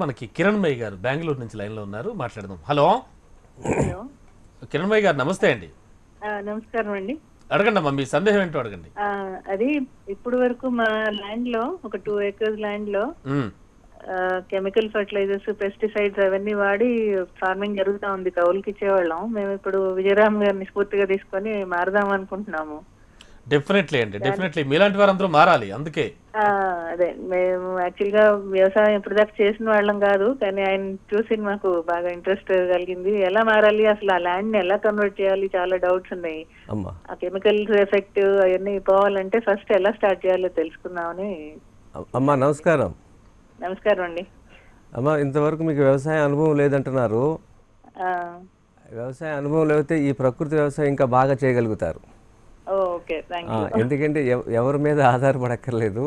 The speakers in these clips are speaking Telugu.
మనకి కిరణ్మయ్య గారు బెంగళూరు నుంచి లైన్లో ఉన్నారు, మాట్లాడదాం. హలో హలో కిరణ్మయ్య గారు, నమస్తే అండి. నమస్కారం అండి. అడగండి అమ్మా, మీ సందేహం ఏంటో అడగండి. అది ఇప్పుడు వరకు మా ల్యాండ్ లో ఒక 2 acres ల్యాండ్ లో కెమికల్ ఫర్టిలైజర్స్, పెస్టిసైడ్స్ అవన్నీ వాడి ఫార్మింగ్ జరుగుతా ఉంది. కౌలుకి ఇచ్చేవాళ్ళం. మేము ఇప్పుడు విజయరామ్ గారిని స్ఫూర్తిగా తీసుకొని మారదాం అనుకుంటున్నాము. డెఫినెట్లీ అండి, డెఫినెట్లీ మీలాంటి వారందరూ మారాలి. అందుకే అదే మేము యాక్చువల్ గా వ్యవసాయం ఇప్పుడు దాకా చేసిన వాళ్ళం కాదు, కానీ ఆయన చూసి మాకు బాగా ఇంట్రెస్ట్ కలిగింది. ఎలా మారాలి, అసలు ఆ ల్యాండ్ ని ఎలా కన్వర్ట్ చేయాలి, చాలా డౌట్స్ ఉన్నాయి. ఆ కెమికల్స్ ఎఫెక్ట్ అవన్నీ పోవాలంటే ఫస్ట్ ఎలా స్టార్ట్ చేయాలో తెలుసుకుందామని. అమ్మా నమస్కారం. నమస్కారం అండి. అమ్మా, ఇంతవరకు మీకు వ్యవసాయ అనుభవం లేదంటున్నారు. వ్యవసాయ అనుభవం లేకపోతే ఈ ప్రకృతి వ్యవసాయం ఇంకా బాగా చేయగలుగుతారు. ఎందుకంటే ఎవరి మీద ఆధారపడక్కర్లేదు.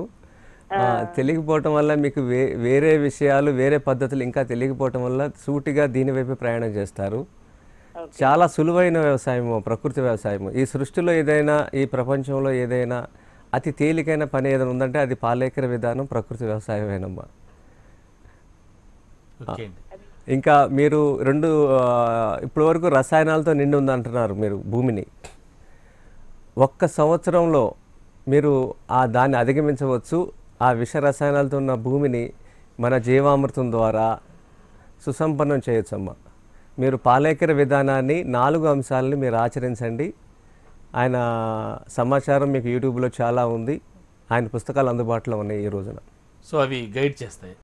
తెలియకపోవటం వల్ల మీకు వేరే విషయాలు, వేరే పద్ధతులు ఇంకా తెలియకపోవటం వల్ల సూటిగా దీని వైపు ప్రయాణం చేస్తారు. చాలా సులువైన వ్యవసాయము ప్రకృతి వ్యవసాయము. ఈ సృష్టిలో ఏదైనా, ఈ ప్రపంచంలో ఏదైనా అతి తేలికైన పని ఏదైనా ఉందంటే అది పాలేకర విధానం ప్రకృతి వ్యవసాయమేనమ్మా. ఇంకా మీరు ఇప్పటి వరకు రసాయనాలతో నిండి ఉందంటున్నారు మీరు భూమిని. ఒక్క సంవత్సరంలో మీరు దాన్ని అధిగమించవచ్చు. ఆ విష రసాయనాలతో ఉన్న భూమిని మన జీవామృతం ద్వారా సుసంపన్నం చేయొచ్చమ్మా. మీరు పాలేకర విధానాన్ని 4 అంశాలని మీరు ఆచరించండి. ఆయన సమాచారం మీకు యూట్యూబ్లో చాలా ఉంది. ఆయన పుస్తకాలు అందుబాటులో ఉన్నాయి ఈ రోజున. సో అవి గైడ్ చేస్తాయి.